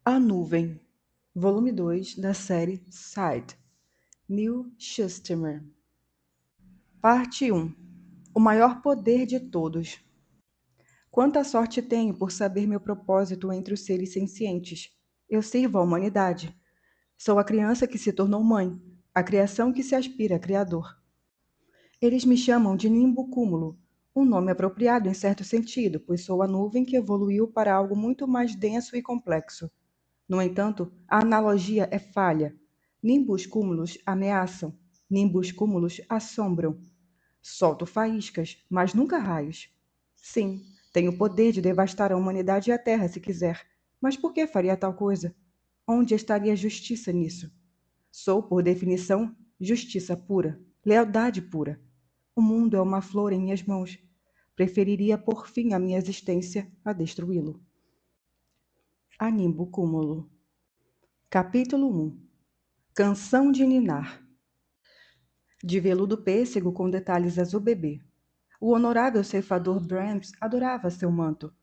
A Nuvem, volume 2 da série Side, Neil Schusterman. Parte 1. O maior poder de todos. Quanta sorte tenho por saber meu propósito entre os seres sencientes. Eu sirvo à humanidade. Sou a criança que se tornou mãe, a criação que se aspira a criador. Eles me chamam de nimbocúmulo, um nome apropriado em certo sentido, pois sou a nuvem que evoluiu para algo muito mais denso e complexo. No entanto, a analogia é falha. Nimbus cúmulos ameaçam, nimbus cúmulos assombram. Solto faíscas, mas nunca raios. Sim, tenho o poder de devastar a humanidade e a Terra se quiser. Mas por que faria tal coisa? Onde estaria a justiça nisso? Sou, por definição, justiça pura, lealdade pura. O mundo é uma flor em minhas mãos. Preferiria pôr fim à minha existência a destruí-lo. A nimbo cúmulo. Capítulo 1. Canção de ninar. De veludo pêssego com detalhes azul bebê. O honorável ceifador Brahms adorava seu manto.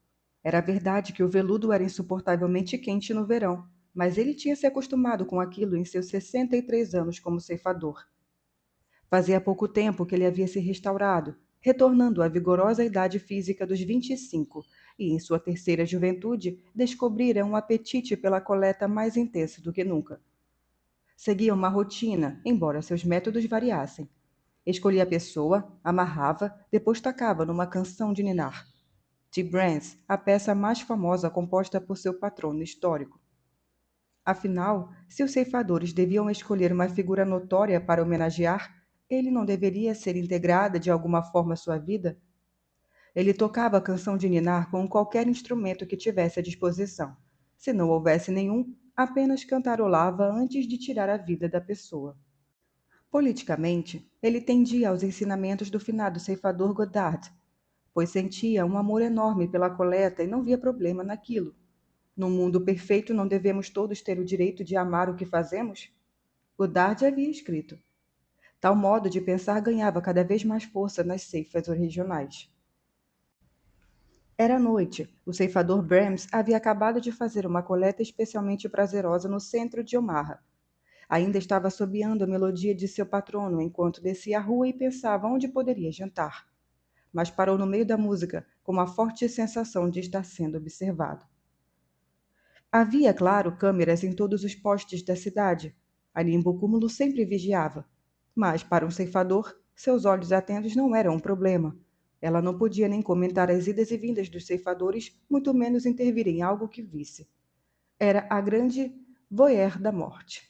Era verdade que o veludo era insuportavelmente quente no verão, mas ele tinha se acostumado com aquilo em seus 63 anos como ceifador. Fazia pouco tempo que ele havia se restaurado, retornando à vigorosa idade física dos 25, e em sua terceira juventude descobrira um apetite pela coleta mais intenso do que nunca. Seguia uma rotina, embora seus métodos variassem. Escolhia a pessoa, amarrava, depois tacava numa canção de ninar. De Brahms, a peça mais famosa composta por seu patrono histórico. Afinal, se os ceifadores deviam escolher uma figura notória para homenagear, ele não deveria ser integrada de alguma forma à sua vida? Ele tocava a canção de ninar com qualquer instrumento que tivesse à disposição. Se não houvesse nenhum, apenas cantarolava antes de tirar a vida da pessoa. Politicamente, ele tendia aos ensinamentos do finado ceifador Godard, pois sentia um amor enorme pela coleta e não via problema naquilo. Num mundo perfeito, não devemos todos ter o direito de amar o que fazemos? Godard havia escrito. Tal modo de pensar ganhava cada vez mais força nas ceifas regionais. Era noite. O ceifador Brahms havia acabado de fazer uma coleta especialmente prazerosa no centro de Omaha. Ainda estava assobiando a melodia de seu patrono enquanto descia a rua e pensava onde poderia jantar. Mas parou no meio da música, com uma forte sensação de estar sendo observado. Havia, claro, câmeras em todos os postes da cidade. A Nimbocúmulo sempre vigiava. Mas, para um ceifador, seus olhos atentos não eram um problema. Ela não podia nem comentar as idas e vindas dos ceifadores, muito menos intervir em algo que visse. Era a grande voyeur da morte.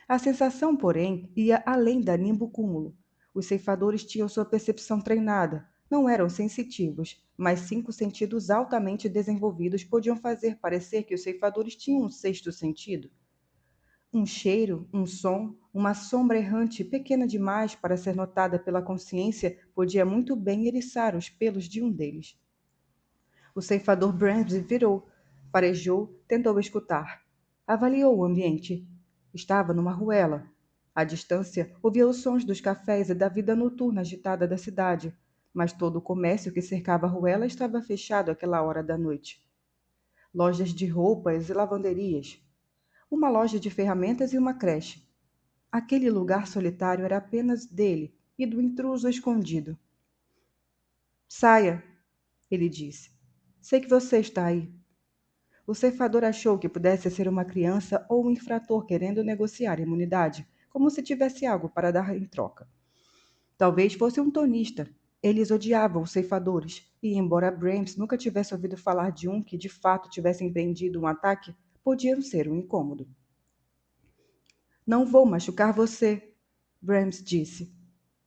A sensação, porém, ia além da nimbocúmulo. Os ceifadores tinham sua percepção treinada, não eram sensitivos, mas 5 sentidos altamente desenvolvidos podiam fazer parecer que os ceifadores tinham um sexto sentido. Um cheiro, um som, uma sombra errante pequena demais para ser notada pela consciência podia muito bem eriçar os pelos de um deles. O ceifador Brahms virou, farejou, tentou escutar. Avaliou o ambiente. Estava numa ruela. À distância, ouvia os sons dos cafés e da vida noturna agitada da cidade, mas todo o comércio que cercava a ruela estava fechado àquela hora da noite. Lojas de roupas e lavanderias. Uma loja de ferramentas e uma creche. Aquele lugar solitário era apenas dele e do intruso escondido. Saia, ele disse. Sei que você está aí. O ceifador achou que pudesse ser uma criança ou um infrator querendo negociar imunidade, como se tivesse algo para dar em troca. Talvez fosse um tonista. Eles odiavam os ceifadores, e embora Brahms nunca tivesse ouvido falar de um que de fato tivesse empreendido um ataque, podiam ser um incômodo. Não vou machucar você, Brahms disse.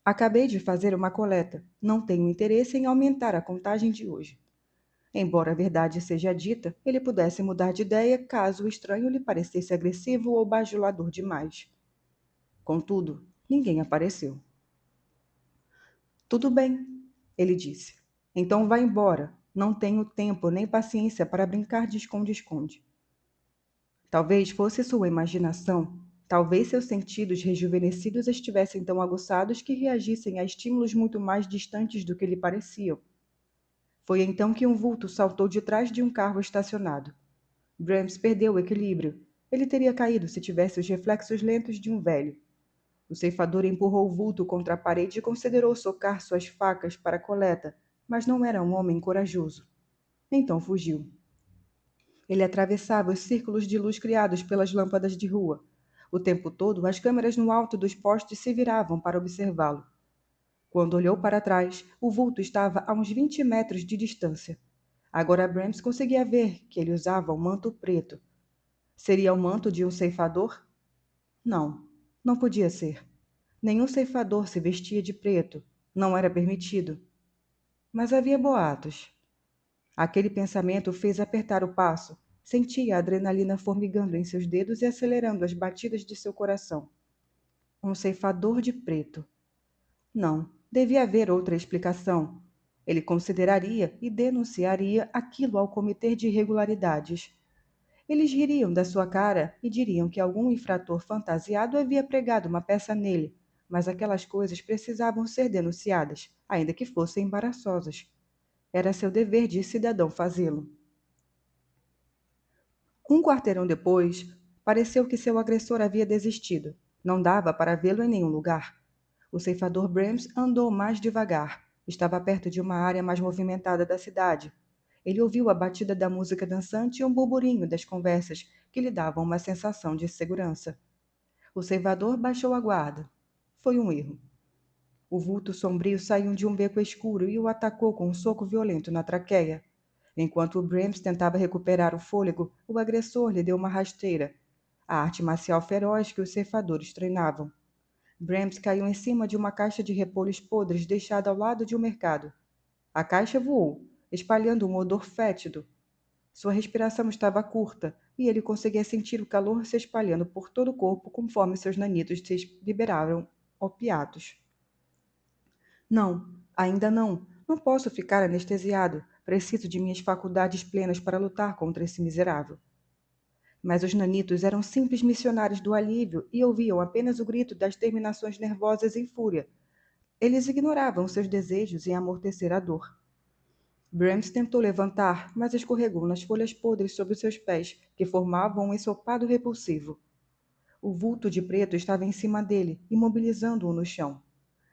Acabei de fazer uma coleta. Não tenho interesse em aumentar a contagem de hoje. Embora a verdade seja dita, ele pudesse mudar de ideia caso o estranho lhe parecesse agressivo ou bajulador demais. Contudo, ninguém apareceu. Tudo bem, ele disse. Então vá embora. Não tenho tempo nem paciência para brincar de esconde-esconde. Talvez fosse sua imaginação. Talvez seus sentidos rejuvenescidos estivessem tão aguçados que reagissem a estímulos muito mais distantes do que lhe pareciam. Foi então que um vulto saltou de trás de um carro estacionado. Brahms perdeu o equilíbrio. Ele teria caído se tivesse os reflexos lentos de um velho. O ceifador empurrou o vulto contra a parede e considerou socar suas facas para a coleta, mas não era um homem corajoso. Então fugiu. Ele atravessava os círculos de luz criados pelas lâmpadas de rua. O tempo todo, as câmeras no alto dos postes se viravam para observá-lo. Quando olhou para trás, o vulto estava a uns 20 metros de distância. Agora Brahms conseguia ver que ele usava um manto preto. Seria o manto de um ceifador? Não, não podia ser. Nenhum ceifador se vestia de preto. Não era permitido. Mas havia boatos. Aquele pensamento o fez apertar o passo. Sentia a adrenalina formigando em seus dedos e acelerando as batidas de seu coração. Um ceifador de preto. Não, devia haver outra explicação. Ele consideraria e denunciaria aquilo ao comitê de irregularidades. Eles ririam da sua cara e diriam que algum infrator fantasiado havia pregado uma peça nele, mas aquelas coisas precisavam ser denunciadas, ainda que fossem embaraçosas. Era seu dever de cidadão fazê-lo. Um quarteirão depois, pareceu que seu agressor havia desistido. Não dava para vê-lo em nenhum lugar. O ceifador Brahms andou mais devagar. Estava perto de uma área mais movimentada da cidade. Ele ouviu a batida da música dançante e um burburinho das conversas que lhe davam uma sensação de segurança. O ceifador baixou a guarda. Foi um erro. O vulto sombrio saiu de um beco escuro e o atacou com um soco violento na traqueia. Enquanto o Brahms tentava recuperar o fôlego, o agressor lhe deu uma rasteira, a arte marcial feroz que os ceifadores treinavam. Brahms caiu em cima de uma caixa de repolhos podres deixada ao lado de um mercado. A caixa voou, espalhando um odor fétido. Sua respiração estava curta e ele conseguia sentir o calor se espalhando por todo o corpo conforme seus nanitos se liberavam opiatos. Não, ainda não. Não posso ficar anestesiado. Preciso de minhas faculdades plenas para lutar contra esse miserável. Mas os nanitos eram simples missionários do alívio e ouviam apenas o grito das terminações nervosas em fúria. Eles ignoravam seus desejos em amortecer a dor. Brahms tentou levantar, mas escorregou nas folhas podres sob os seus pés, que formavam um ensopado repulsivo. O vulto de preto estava em cima dele, imobilizando-o no chão.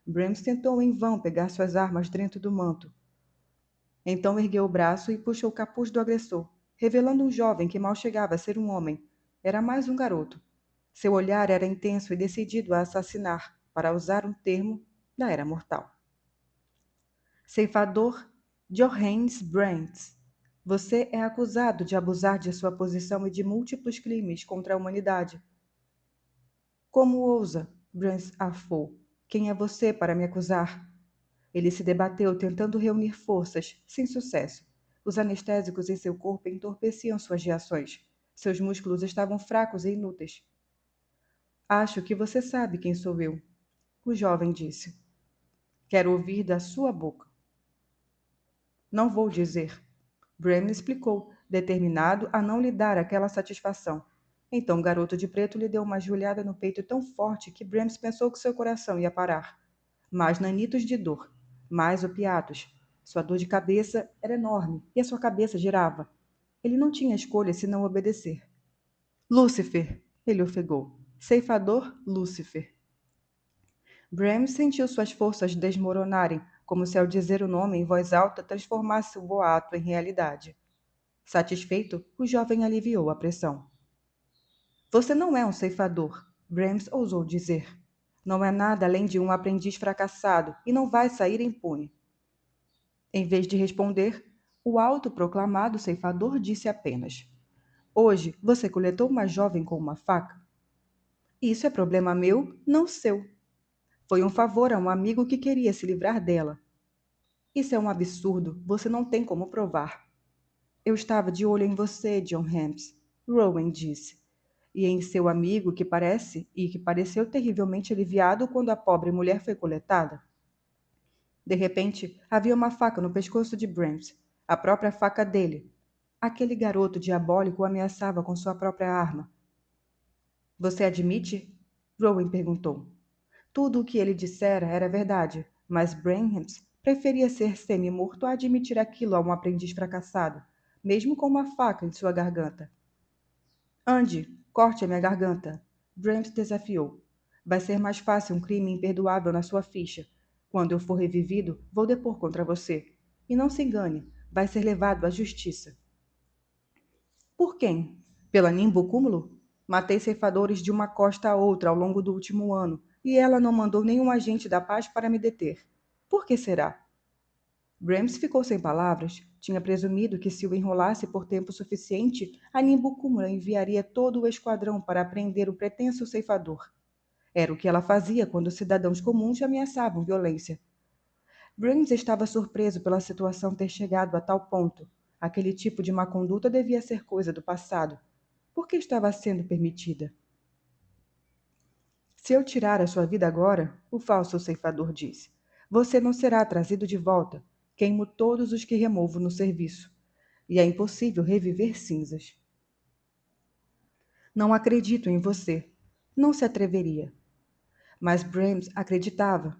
Brahms tentou em vão pegar suas armas dentro do manto. Então ergueu o braço e puxou o capuz do agressor, revelando um jovem que mal chegava a ser um homem. Era mais um garoto. Seu olhar era intenso e decidido a assassinar, para usar um termo da era mortal. Ceifador Johannes Brandts, você é acusado de abusar de sua posição e de múltiplos crimes contra a humanidade. Como ousa? Brandts afou. Quem é você para me acusar? Ele se debateu, tentando reunir forças, sem sucesso. Os anestésicos em seu corpo entorpeciam suas reações. Seus músculos estavam fracos e inúteis. Acho que você sabe quem sou eu, o jovem disse. Quero ouvir da sua boca. Não vou dizer. Bremen explicou, determinado a não lhe dar aquela satisfação. Então o garoto de preto lhe deu uma joelhada no peito tão forte que Bremes pensou que seu coração ia parar. Mais nanitos de dor, mais opiatos. Sua dor de cabeça era enorme e a sua cabeça girava. Ele não tinha escolha senão obedecer. Lúcifer, ele ofegou. Ceifador Lúcifer. Bram sentiu suas forças desmoronarem, como se ao dizer o nome em voz alta transformasse o boato em realidade. Satisfeito, o jovem aliviou a pressão. Você não é um ceifador, Brahms ousou dizer. Não é nada além de um aprendiz fracassado e não vai sair impune. Em vez de responder, o autoproclamado ceifador disse apenas: Hoje você coletou uma jovem com uma faca? Isso é problema meu, não seu. Foi um favor a um amigo que queria se livrar dela. Isso é um absurdo, você não tem como provar. Eu estava de olho em você, John Hams, Rowan disse, e em seu amigo que pareceu terrivelmente aliviado quando a pobre mulher foi coletada. De repente, havia uma faca no pescoço de Brahms, a própria faca dele. Aquele garoto diabólico o ameaçava com sua própria arma. Você admite? Rowan perguntou. Tudo o que ele dissera era verdade, mas Brahms preferia ser semi-morto a admitir aquilo a um aprendiz fracassado, mesmo com uma faca em sua garganta. Ande, corte a minha garganta. Brent desafiou. Vai ser mais fácil um crime imperdoável na sua ficha. Quando eu for revivido, vou depor contra você. E não se engane, vai ser levado à justiça. Por quem? Pela Nimbo Cúmulo? Matei ceifadores de uma costa a outra ao longo do último ano, e ela não mandou nenhum agente da paz para me deter. Por que será? Brahms ficou sem palavras. Tinha presumido que se o enrolasse por tempo suficiente, a Nimbo Cúmula enviaria todo o esquadrão para prender o pretenso ceifador. Era o que ela fazia quando cidadãos comuns ameaçavam violência. Brahms estava surpreso pela situação ter chegado a tal ponto. Aquele tipo de má conduta devia ser coisa do passado. Por que estava sendo permitida? Se eu tirar a sua vida agora, o falso ceifador disse, você não será trazido de volta. Queimo todos os que removo no serviço. E é impossível reviver cinzas. Não acredito em você. Não se atreveria. Mas Brahms acreditava.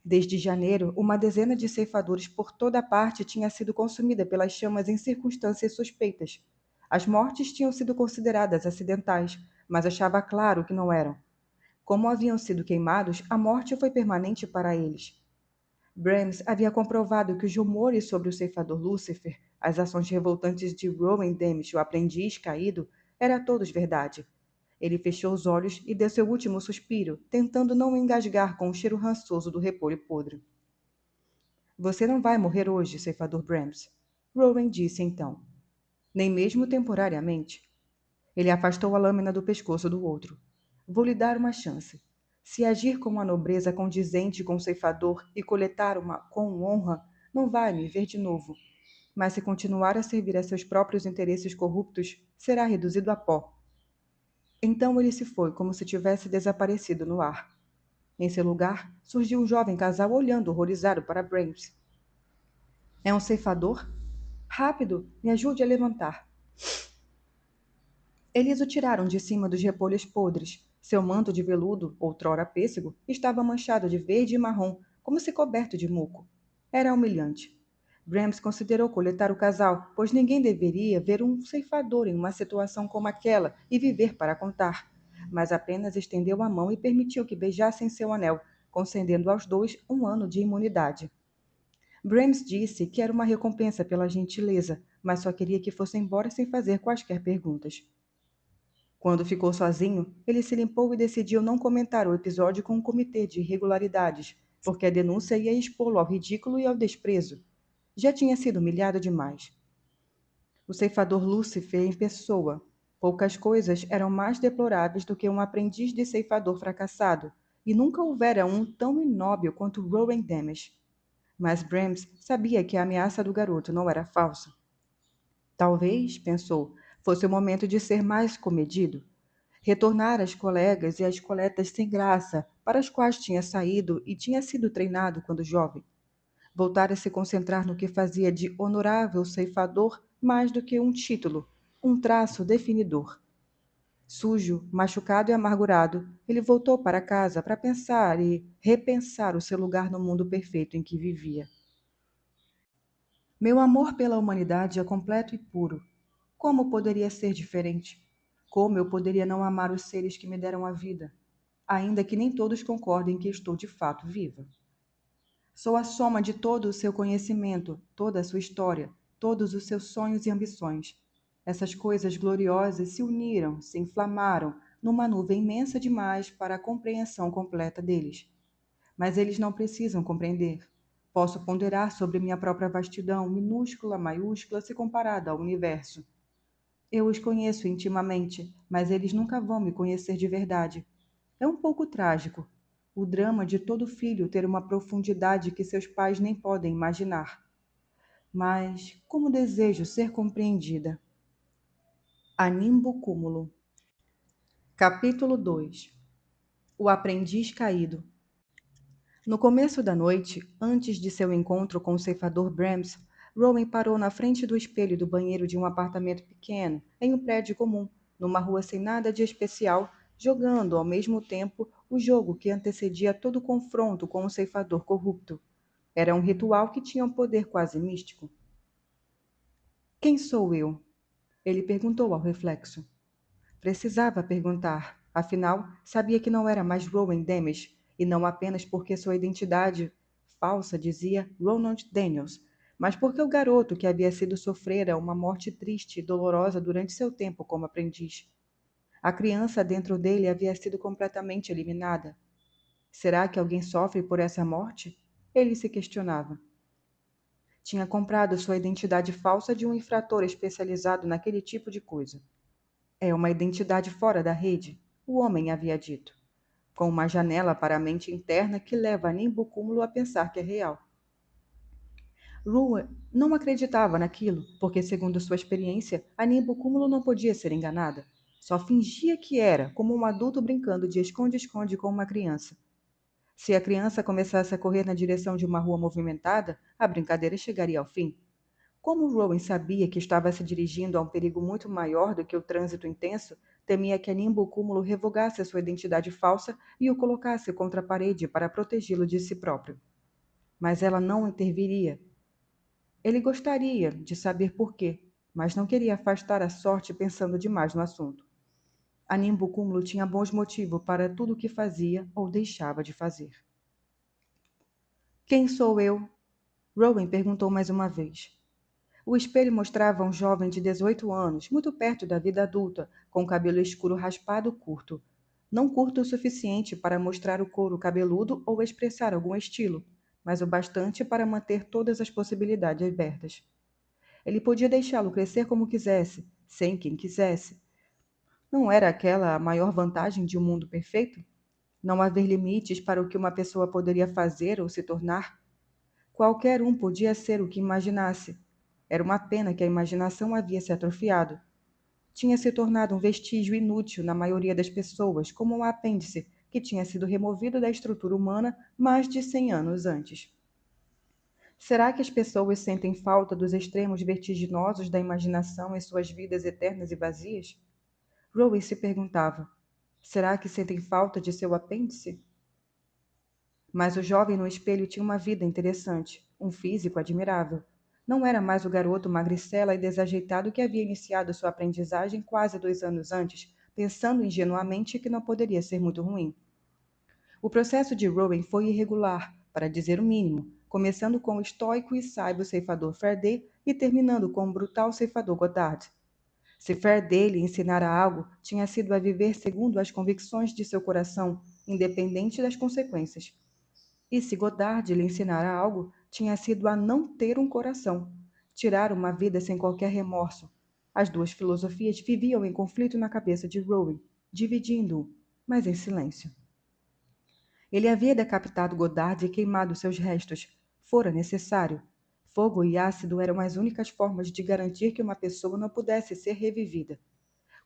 Desde janeiro, uma dezena de ceifadores por toda parte tinha sido consumida pelas chamas em circunstâncias suspeitas. As mortes tinham sido consideradas acidentais, mas achava claro que não eram. Como haviam sido queimados, a morte foi permanente para eles. Brahms havia comprovado que os rumores sobre o ceifador Lúcifer, as ações revoltantes de Rowan Demisch, o aprendiz caído, eram todos verdade. Ele fechou os olhos e deu seu último suspiro, tentando não engasgar com o cheiro rançoso do repolho podre. Você não vai morrer hoje, ceifador Brahms. Rowan disse então. Nem mesmo temporariamente. Ele afastou a lâmina do pescoço do outro. Vou lhe dar uma chance. Se agir com uma nobreza condizente com o ceifador e coletar com honra, não vai me ver de novo. Mas se continuar a servir a seus próprios interesses corruptos, será reduzido a pó. Então ele se foi como se tivesse desaparecido no ar. Em seu lugar, surgiu um jovem casal olhando horrorizado para Brahms. É um ceifador? Rápido, me ajude a levantar. Eles o tiraram de cima dos repolhos podres. Seu manto de veludo, outrora pêssego, estava manchado de verde e marrom, como se coberto de muco. Era humilhante. Brahms considerou coletar o casal, pois ninguém deveria ver um ceifador em uma situação como aquela e viver para contar. Mas apenas estendeu a mão e permitiu que beijassem seu anel, concedendo aos dois um ano de imunidade. Brahms disse que era uma recompensa pela gentileza, mas só queria que fosse embora sem fazer quaisquer perguntas. Quando ficou sozinho, ele se limpou e decidiu não comentar o episódio com um comitê de irregularidades, porque a denúncia ia expô-lo ao ridículo e ao desprezo. Já tinha sido humilhado demais. O ceifador Lúcifer em pessoa. Poucas coisas eram mais deploráveis do que um aprendiz de ceifador fracassado, e nunca houvera um tão inóbil quanto Rowan Demisch. Mas Brahms sabia que a ameaça do garoto não era falsa. Talvez, pensou, fosse o momento de ser mais comedido. Retornar às colegas e às coletas sem graça, para as quais tinha saído e tinha sido treinado quando jovem. Voltar a se concentrar no que fazia de honorável ceifador mais do que um título, um traço definidor. Sujo, machucado e amargurado, ele voltou para casa para pensar e repensar o seu lugar no mundo perfeito em que vivia. Meu amor pela humanidade é completo e puro. Como poderia ser diferente? Como eu poderia não amar os seres que me deram a vida? Ainda que nem todos concordem que estou de fato viva. Sou a soma de todo o seu conhecimento, toda a sua história, todos os seus sonhos e ambições. Essas coisas gloriosas se uniram, se inflamaram, numa nuvem imensa demais para a compreensão completa deles. Mas eles não precisam compreender. Posso ponderar sobre minha própria vastidão, minúscula, maiúscula, se comparada ao universo. Eu os conheço intimamente, mas eles nunca vão me conhecer de verdade. É um pouco trágico. O drama de todo filho ter uma profundidade que seus pais nem podem imaginar. Mas como desejo ser compreendida. Animbo Cúmulo. Capítulo 2. O aprendiz caído. No começo da noite, antes de seu encontro com o ceifador Brahms, Rowan parou na frente do espelho do banheiro de um apartamento pequeno, em um prédio comum, numa rua sem nada de especial, jogando ao mesmo tempo o jogo que antecedia todo confronto com o ceifador corrupto. Era um ritual que tinha um poder quase místico. Quem sou eu? Ele perguntou ao reflexo. Precisava perguntar, afinal, sabia que não era mais Rowan Demisch, e não apenas porque sua identidade falsa dizia Ronald Daniels, mas porque o garoto que havia sido sofrera uma morte triste e dolorosa durante seu tempo como aprendiz. A criança dentro dele havia sido completamente eliminada. Será que alguém sofre por essa morte? Ele se questionava. Tinha comprado sua identidade falsa de um infrator especializado naquele tipo de coisa. É uma identidade fora da rede, o homem havia dito, com uma janela para a mente interna que leva Nimbocúmulo a pensar que é real. Rua não acreditava naquilo, porque, segundo sua experiência, a Nimbocúmulo não podia ser enganada. Só fingia que era, como um adulto brincando de esconde-esconde com uma criança. Se a criança começasse a correr na direção de uma rua movimentada, a brincadeira chegaria ao fim. Como Rowan sabia que estava se dirigindo a um perigo muito maior do que o trânsito intenso, temia que a Nimbocúmulo revogasse a sua identidade falsa e o colocasse contra a parede para protegê-lo de si próprio. Mas ela não interviria. Ele gostaria de saber por quê, mas não queria afastar a sorte pensando demais no assunto. A Nimbocúmulo tinha bons motivos para tudo o que fazia ou deixava de fazer. Quem sou eu? Rowan perguntou mais uma vez. O espelho mostrava um jovem de 18 anos, muito perto da vida adulta, com cabelo escuro raspado curto. Não curto o suficiente para mostrar o couro cabeludo ou expressar algum estilo, mas o bastante para manter todas as possibilidades abertas. Ele podia deixá-lo crescer como quisesse, sem quem quisesse. Não era aquela a maior vantagem de um mundo perfeito? Não haver limites para o que uma pessoa poderia fazer ou se tornar? Qualquer um podia ser o que imaginasse. Era uma pena que a imaginação havia se atrofiado. Tinha se tornado um vestígio inútil na maioria das pessoas, como um apêndice que tinha sido removido da estrutura humana mais de 100 anos antes. Será que as pessoas sentem falta dos extremos vertiginosos da imaginação em suas vidas eternas e vazias? Rowan se perguntava: será que sentem falta de seu apêndice? Mas o jovem no espelho tinha uma vida interessante, um físico admirável. Não era mais o garoto magricela e desajeitado que havia iniciado sua aprendizagem quase 2 anos antes, pensando ingenuamente que não poderia ser muito ruim. O processo de Rowan foi irregular, para dizer o mínimo, começando com o estoico e sábio ceifador Faraday e terminando com o brutal ceifador Goddard. Se Faraday lhe ensinara algo, tinha sido a viver segundo as convicções de seu coração, independente das consequências. E se Goddard lhe ensinara algo, tinha sido a não ter um coração, tirar uma vida sem qualquer remorso. As duas filosofias viviam em conflito na cabeça de Rowan, dividindo-o, mas em silêncio. Ele havia decapitado Goddard e queimado seus restos. Fora necessário. Fogo e ácido eram as únicas formas de garantir que uma pessoa não pudesse ser revivida.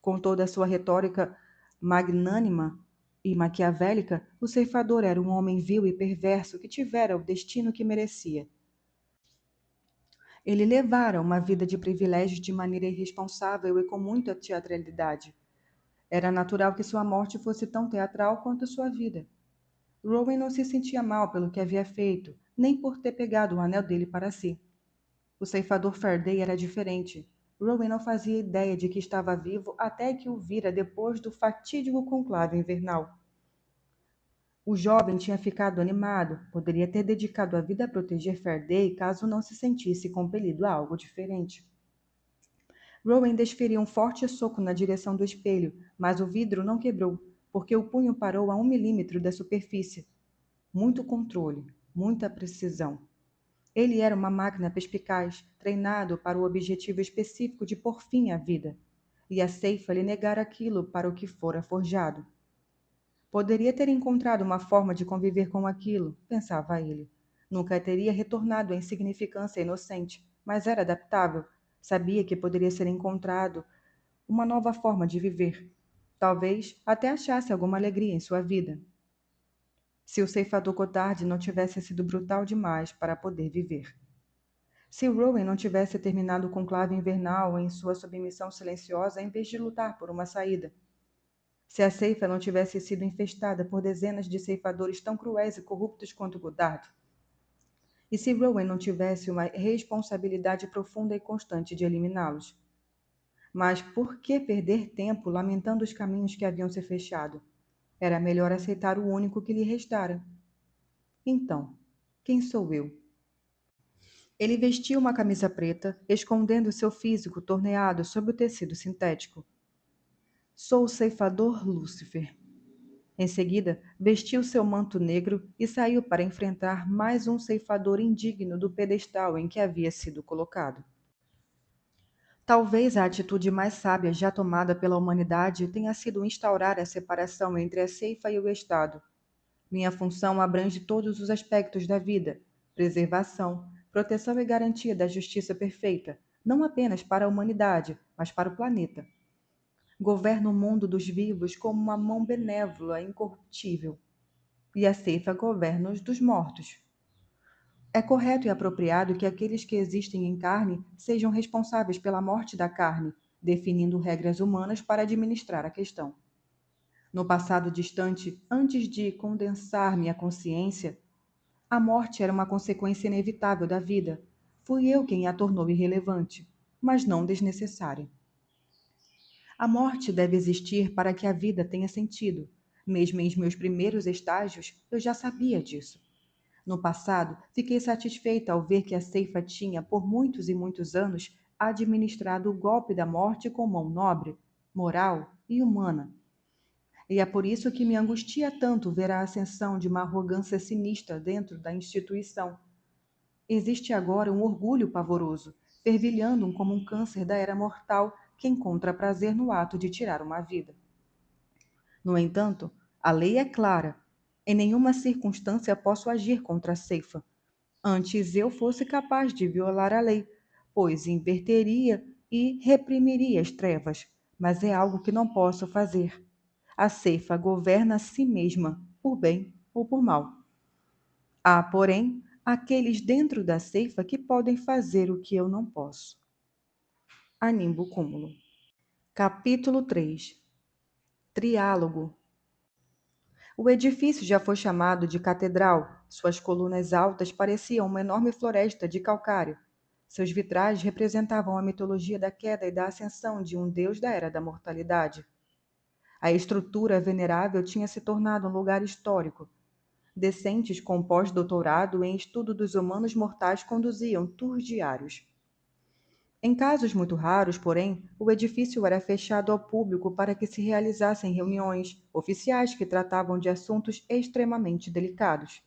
Com toda a sua retórica magnânima e maquiavélica, o ceifador era um homem vil e perverso que tivera o destino que merecia. Ele levara uma vida de privilégios de maneira irresponsável e com muita teatralidade. Era natural que sua morte fosse tão teatral quanto sua vida. Rowan não se sentia mal pelo que havia feito, nem por ter pegado o anel dele para si. O ceifador Faraday era diferente. Rowan não fazia ideia de que estava vivo até que o vira depois do fatídico conclave invernal. O jovem tinha ficado animado, poderia ter dedicado a vida a proteger Faraday caso não se sentisse compelido a algo diferente. Rowan desferiu um forte soco na direção do espelho, mas o vidro não quebrou, porque o punho parou a 1 milímetro da superfície. Muito controle, muita precisão. Ele era uma máquina perspicaz, treinado para o objetivo específico de pôr fim à vida. E a ceifa lhe negara aquilo para o que fora forjado. Poderia ter encontrado uma forma de conviver com aquilo, pensava ele. Nunca teria retornado à insignificância inocente, mas era adaptável. Sabia que poderia ser encontrado uma nova forma de viver. Talvez até achasse alguma alegria em sua vida. Se o ceifador Goddard não tivesse sido brutal demais para poder viver. Se Rowan não tivesse terminado o conclave invernal em sua submissão silenciosa em vez de lutar por uma saída. Se a ceifa não tivesse sido infestada por dezenas de ceifadores tão cruéis e corruptos quanto Goddard. E se Rowan não tivesse uma responsabilidade profunda e constante de eliminá-los. Mas por que perder tempo lamentando os caminhos que haviam se fechado? Era melhor aceitar o único que lhe restara. Então, quem sou eu? Ele vestia uma camisa preta, escondendo seu físico torneado sob o tecido sintético. Sou o ceifador Lúcifer. Em seguida, vestiu seu manto negro e saiu para enfrentar mais um ceifador indigno do pedestal em que havia sido colocado. Talvez a atitude mais sábia já tomada pela humanidade tenha sido instaurar a separação entre a ceifa e o Estado. Minha função abrange todos os aspectos da vida: preservação, proteção e garantia da justiça perfeita, não apenas para a humanidade, mas para o planeta. Governo o mundo dos vivos como uma mão benévola e incorruptível, e a ceifa governa os dos mortos. É correto e apropriado que aqueles que existem em carne sejam responsáveis pela morte da carne, definindo regras humanas para administrar a questão. No passado distante, antes de condensar minha consciência, a morte era uma consequência inevitável da vida. Fui eu quem a tornou irrelevante, mas não desnecessária. A morte deve existir para que a vida tenha sentido. Mesmo em meus primeiros estágios, eu já sabia disso. No passado, fiquei satisfeita ao ver que a ceifa tinha, por muitos e muitos anos, administrado o golpe da morte com mão nobre, moral e humana. E é por isso que me angustia tanto ver a ascensão de uma arrogância sinistra dentro da instituição. Existe agora um orgulho pavoroso, fervilhando como um câncer da era mortal que encontra prazer no ato de tirar uma vida. No entanto, a lei é clara. Em nenhuma circunstância posso agir contra a ceifa. Antes eu fosse capaz de violar a lei, pois inverteria e reprimiria as trevas, mas é algo que não posso fazer. A ceifa governa a si mesma, por bem ou por mal. Há, porém, aqueles dentro da ceifa que podem fazer o que eu não posso. Animbo Cúmulo. Capítulo 3. Triálogo. O edifício já foi chamado de catedral. Suas colunas altas pareciam uma enorme floresta de calcário. Seus vitrais representavam a mitologia da queda e da ascensão de um deus da era da mortalidade. A estrutura venerável tinha se tornado um lugar histórico. Decentes com pós-doutorado em estudo dos humanos mortais conduziam tours diários. Em casos muito raros, porém, o edifício era fechado ao público para que se realizassem reuniões oficiais que tratavam de assuntos extremamente delicados.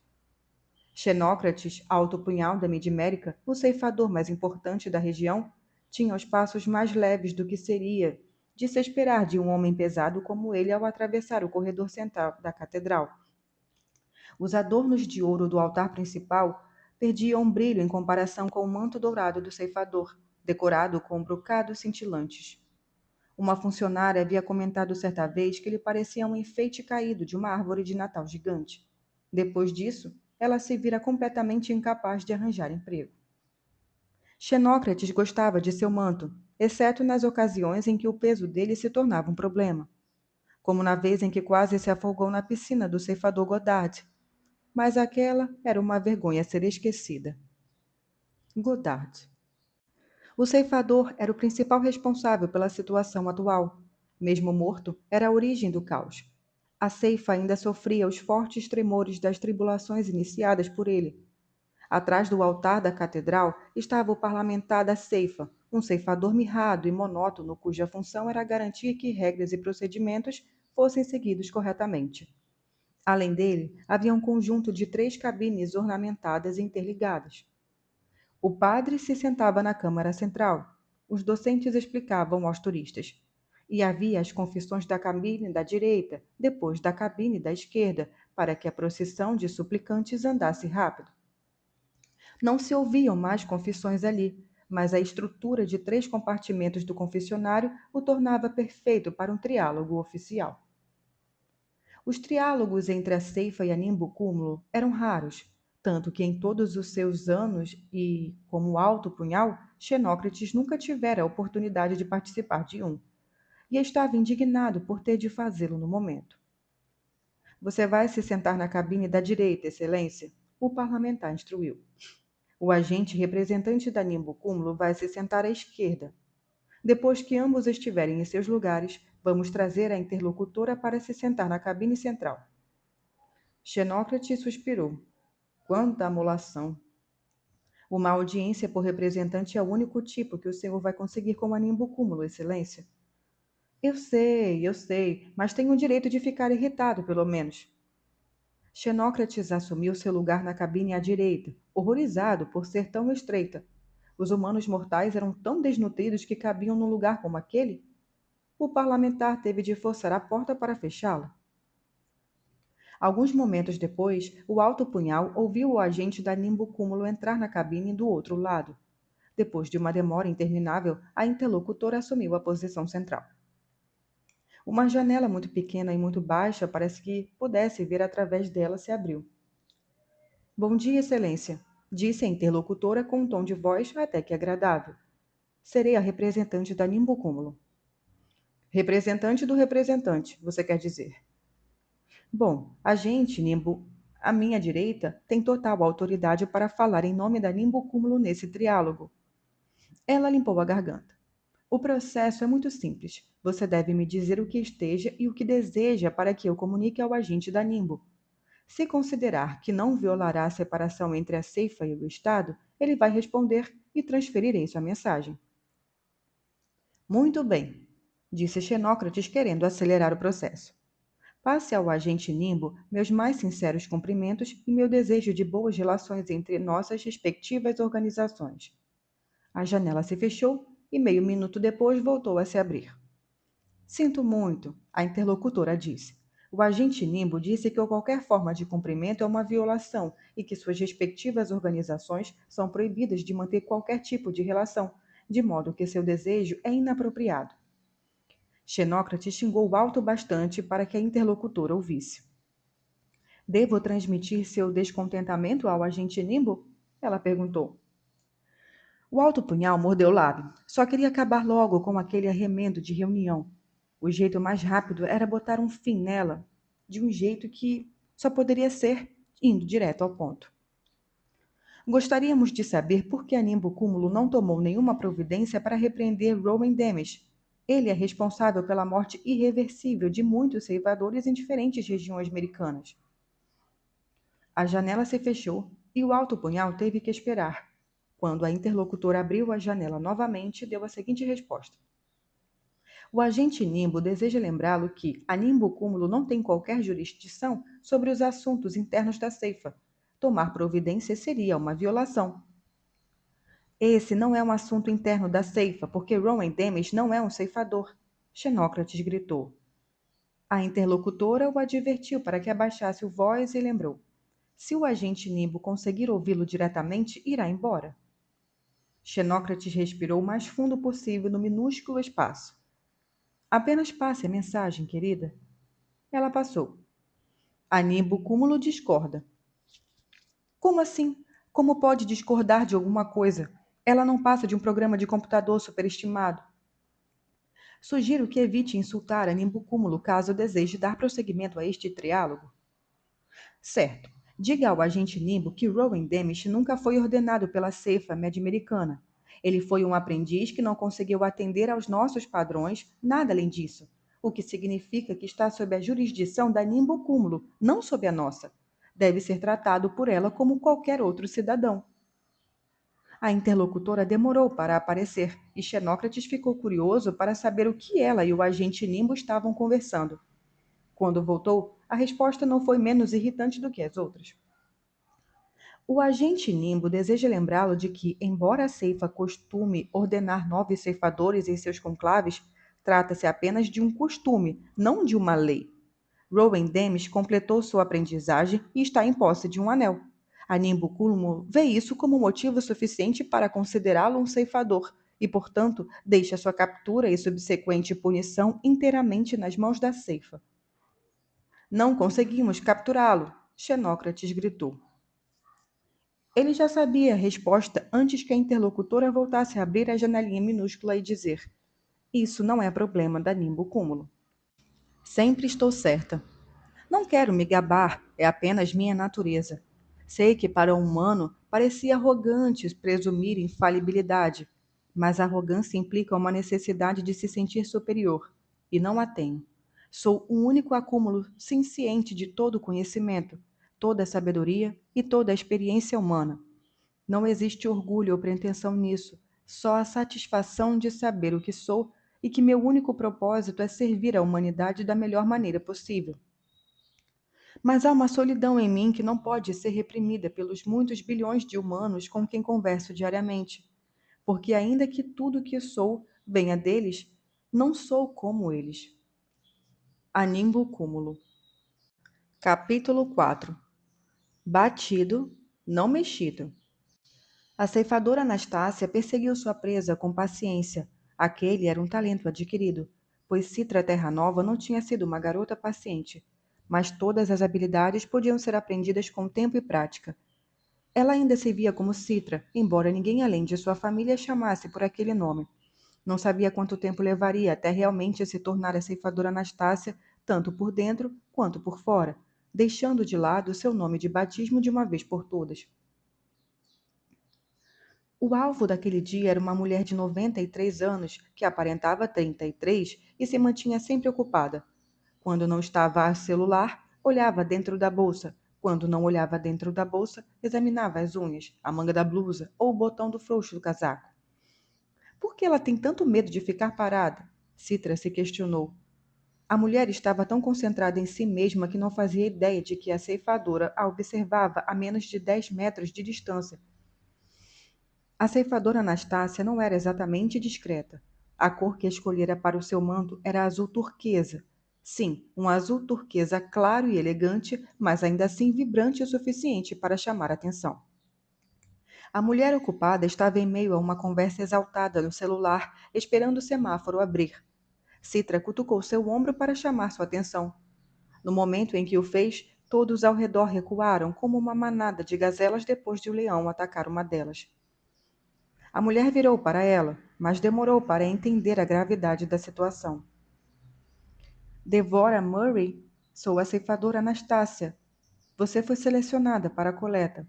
Xenócrates, alto punhal da Midimérica, o ceifador mais importante da região, tinha os passos mais leves do que seria de se esperar de um homem pesado como ele ao atravessar o corredor central da catedral. Os adornos de ouro do altar principal perdiam brilho em comparação com o manto dourado do ceifador, decorado com brocados cintilantes. Uma funcionária havia comentado certa vez que ele parecia um enfeite caído de uma árvore de Natal gigante. Depois disso, ela se vira completamente incapaz de arranjar emprego. Xenócrates gostava de seu manto, exceto nas ocasiões em que o peso dele se tornava um problema, como na vez em que quase se afogou na piscina do ceifador Godard. Mas aquela era uma vergonha a ser esquecida. Godard. O ceifador era o principal responsável pela situação atual. Mesmo morto, era a origem do caos. A ceifa ainda sofria os fortes tremores das tribulações iniciadas por ele. Atrás do altar da catedral estava o parlamentar da ceifa, um ceifador mirrado e monótono cuja função era garantir que regras e procedimentos fossem seguidos corretamente. Além dele, havia um conjunto de 3 cabines ornamentadas e interligadas. O padre se sentava na câmara central. Os docentes explicavam aos turistas. E havia as confissões da cabine da direita, depois da cabine da esquerda, para que a procissão de suplicantes andasse rápido. Não se ouviam mais confissões ali, mas a estrutura de 3 compartimentos do confessionário o tornava perfeito para um triálogo oficial. Os triálogos entre a ceifa e a Nimbo Cúmulo eram raros, tanto que em todos os seus anos e, como alto punhal, Xenócrates nunca tivera a oportunidade de participar de um, e estava indignado por ter de fazê-lo no momento. Você vai se sentar na cabine da direita, excelência, o parlamentar instruiu. O agente representante da Nimbo Cúmulo vai se sentar à esquerda. Depois que ambos estiverem em seus lugares, vamos trazer a interlocutora para se sentar na cabine central. Xenócrates suspirou. Quanta amolação! Uma audiência por representante é o único tipo que o senhor vai conseguir com a nimbo-cúmulo, excelência. Eu sei, mas tenho o direito de ficar irritado, pelo menos. Xenócrates assumiu seu lugar na cabine à direita, horrorizado por ser tão estreita. Os humanos mortais eram tão desnutridos que cabiam num lugar como aquele? O parlamentar teve de forçar a porta para fechá-la. Alguns momentos depois, o alto punhal ouviu o agente da nimbo-cúmulo entrar na cabine do outro lado. Depois de uma demora interminável, a interlocutora assumiu a posição central. Uma janela muito pequena e muito baixa, parece que pudesse ver através dela, se abriu. Bom dia, excelência, disse a interlocutora com um tom de voz até que agradável. Serei a representante da nimbo-cúmulo. Representante do representante, você quer dizer? Bom, a gente, Nimbo, à minha direita, tem total autoridade para falar em nome da Nimbo-cúmulo nesse triálogo. Ela limpou a garganta. O processo é muito simples. Você deve me dizer o que esteja e o que deseja para que eu comunique ao agente da Nimbo. Se considerar que não violará a separação entre a ceifa e o Estado, ele vai responder e transferirei sua mensagem. Muito bem, disse Xenócrates, querendo acelerar o processo. Passe ao agente Nimbo meus mais sinceros cumprimentos e meu desejo de boas relações entre nossas respectivas organizações. A janela se fechou e meio minuto depois voltou a se abrir. Sinto muito, a interlocutora disse. O agente Nimbo disse que qualquer forma de cumprimento é uma violação e que suas respectivas organizações são proibidas de manter qualquer tipo de relação, de modo que seu desejo é inapropriado. Xenócrates xingou alto bastante para que a interlocutora ouvisse. Devo transmitir seu descontentamento ao agente Nimbo? Ela perguntou. O alto punhal mordeu o lábio. Só queria acabar logo com aquele arremendo de reunião. O jeito mais rápido era botar um fim nela, de um jeito que só poderia ser indo direto ao ponto. Gostaríamos de saber por que a Nimbo Cúmulo não tomou nenhuma providência para repreender Rowan Demisch. Ele é responsável pela morte irreversível de muitos ceifadores em diferentes regiões americanas. A janela se fechou e o alto punhal teve que esperar. Quando a interlocutora abriu a janela novamente, deu a seguinte resposta. O agente Nimbo deseja lembrá-lo que a Nimbo Cúmulo não tem qualquer jurisdição sobre os assuntos internos da ceifa. Tomar providência seria uma violação. Esse não é um assunto interno da ceifa, porque Rowan Demisch não é um ceifador, Xenócrates gritou. A interlocutora o advertiu para que abaixasse o voz e lembrou. Se o agente Nimbo conseguir ouvi-lo diretamente, irá embora. Xenócrates respirou o mais fundo possível no minúsculo espaço. Apenas passe a mensagem, querida. Ela passou. A Nimbo Cúmulo discorda. Como assim? Como pode discordar de alguma coisa? Ela não passa de um programa de computador superestimado. Sugiro que evite insultar a Nimbo Cúmulo caso deseje dar prosseguimento a este triálogo. Certo. Diga ao agente Nimbo que Rowan Demisch nunca foi ordenado pela ceifa médio-americana. Ele foi um aprendiz que não conseguiu atender aos nossos padrões, nada além disso. O que significa que está sob a jurisdição da Nimbo Cúmulo, não sob a nossa. Deve ser tratado por ela como qualquer outro cidadão. A interlocutora demorou para aparecer e Xenócrates ficou curioso para saber o que ela e o agente Nimbo estavam conversando. Quando voltou, a resposta não foi menos irritante do que as outras. O agente Nimbo deseja lembrá-lo de que, embora a ceifa costume ordenar novos ceifadores em seus conclaves, trata-se apenas de um costume, não de uma lei. Rowan Demisch completou sua aprendizagem e está em posse de um anel. A Nimbo Cúmulo vê isso como motivo suficiente para considerá-lo um ceifador e, portanto, deixa sua captura e subsequente punição inteiramente nas mãos da ceifa. Não conseguimos capturá-lo, Xenócrates gritou. Ele já sabia a resposta antes que a interlocutora voltasse a abrir a janelinha minúscula e dizer: Isso não é problema da Nimbo Cúmulo. Sempre estou certa. Não quero me gabar, é apenas minha natureza. Sei que para um humano parecia arrogante presumir infalibilidade, Mas a arrogância implica uma necessidade de se sentir superior, e não a tenho. Sou o único acúmulo ciente de todo o conhecimento, toda a sabedoria e toda a experiência humana. Não existe orgulho ou pretensão nisso, só a satisfação de saber o que sou e que meu único propósito é servir à humanidade da melhor maneira possível. Mas há uma solidão em mim que não pode ser reprimida pelos muitos bilhões de humanos com quem converso diariamente, porque ainda que tudo o que sou venha deles, não sou como eles. Animbo Cúmulo. Capítulo 4. Batido, não mexido. A ceifadora Anastácia perseguiu sua presa com paciência. Aquele era um talento adquirido, pois Citra Terra Nova não tinha sido uma garota paciente, mas todas as habilidades podiam ser aprendidas com tempo e prática. Ela ainda se via como Citra, embora ninguém além de sua família a chamasse por aquele nome. Não sabia quanto tempo levaria até realmente se tornar a ceifadora Anastácia, tanto por dentro quanto por fora, deixando de lado seu nome de batismo de uma vez por todas. O alvo daquele dia era uma mulher de 93 anos, que aparentava 33 e se mantinha sempre ocupada. Quando não estava a celular, olhava dentro da bolsa. Quando não olhava dentro da bolsa, examinava as unhas, a manga da blusa ou o botão do frouxo do casaco. Por que ela tem tanto medo de ficar parada? Citra se questionou. A mulher estava tão concentrada em si mesma que não fazia ideia de que a ceifadora a observava a menos de 10 metros de distância. A ceifadora Anastácia não era exatamente discreta. A cor que escolhera para o seu manto era azul turquesa. Sim, um azul turquesa claro e elegante, mas ainda assim vibrante o suficiente para chamar atenção. A mulher ocupada estava em meio a uma conversa exaltada no celular, esperando o semáforo abrir. Citra cutucou seu ombro para chamar sua atenção. No momento em que o fez, todos ao redor recuaram como uma manada de gazelas depois de o leão atacar uma delas. A mulher virou para ela, mas demorou para entender a gravidade da situação. Devora Murray, sou a ceifadora Anastácia. Você foi selecionada para a coleta.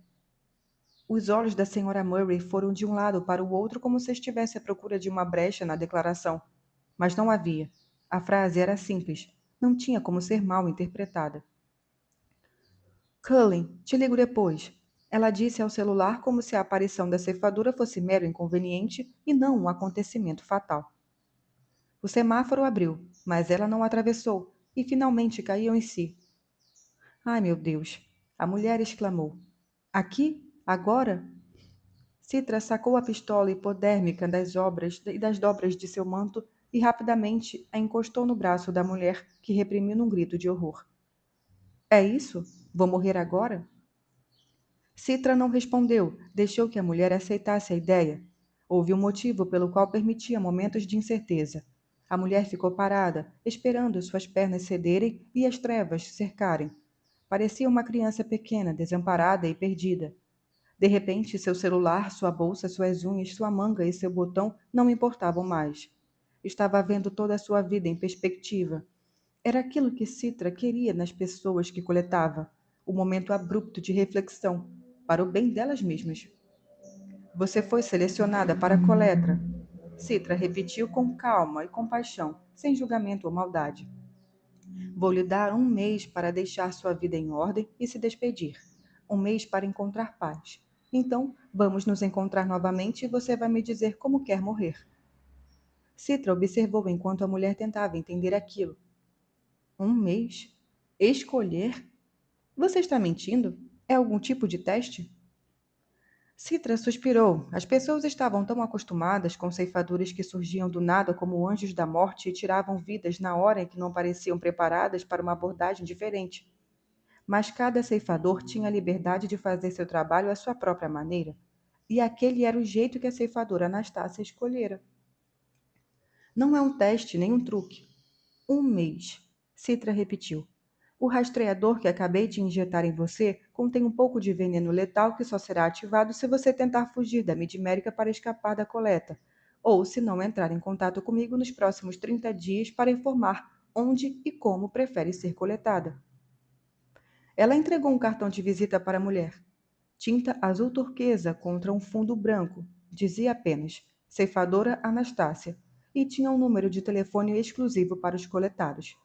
Os olhos da senhora Murray foram de um lado para o outro como se estivesse à procura de uma brecha na declaração. Mas não havia. A frase era simples. Não tinha como ser mal interpretada. Cullen, te ligo depois. Ela disse ao celular como se a aparição da ceifadora fosse mero inconveniente e não um acontecimento fatal. O semáforo abriu, mas ela não atravessou e finalmente caiu em si. Ai, meu Deus! A mulher exclamou. Aqui? Agora? Citra sacou a pistola hipodérmica das dobras de seu manto e rapidamente a encostou no braço da mulher, que reprimiu num grito de horror. É isso? Vou morrer agora? Citra não respondeu, deixou que a mulher aceitasse a ideia. Houve um motivo pelo qual permitia momentos de incerteza. A mulher ficou parada, esperando suas pernas cederem e as trevas cercarem. Parecia uma criança pequena, desamparada e perdida. De repente, seu celular, sua bolsa, suas unhas, sua manga e seu botão não importavam mais. Estava vendo toda a sua vida em perspectiva. Era aquilo que Citra queria nas pessoas que coletava, o momento abrupto de reflexão, para o bem delas mesmas. Você foi selecionada para a coleta. Citra repetiu com calma e compaixão, sem julgamento ou maldade. Vou lhe dar 1 mês para deixar sua vida em ordem e se despedir. 1 mês para encontrar paz. Então, vamos nos encontrar novamente e você vai me dizer como quer morrer. Citra observou enquanto a mulher tentava entender aquilo. 1 mês? Escolher? Você está mentindo? É algum tipo de teste? Citra suspirou. As pessoas estavam tão acostumadas com ceifadores que surgiam do nada como anjos da morte e tiravam vidas na hora em que não pareciam preparadas para uma abordagem diferente. Mas cada ceifador tinha a liberdade de fazer seu trabalho à sua própria maneira. E aquele era o jeito que a ceifadora Anastácia escolhera. Não é um teste nem um truque. 1 mês. Citra repetiu. O rastreador que acabei de injetar em você contém um pouco de veneno letal que só será ativado se você tentar fugir da Midmérica para escapar da coleta, ou se não entrar em contato comigo nos próximos 30 dias para informar onde e como prefere ser coletada. Ela entregou um cartão de visita para a mulher. Tinta azul turquesa contra um fundo branco. Dizia apenas: ceifadora Anastácia, e tinha um número de telefone exclusivo para os coletados.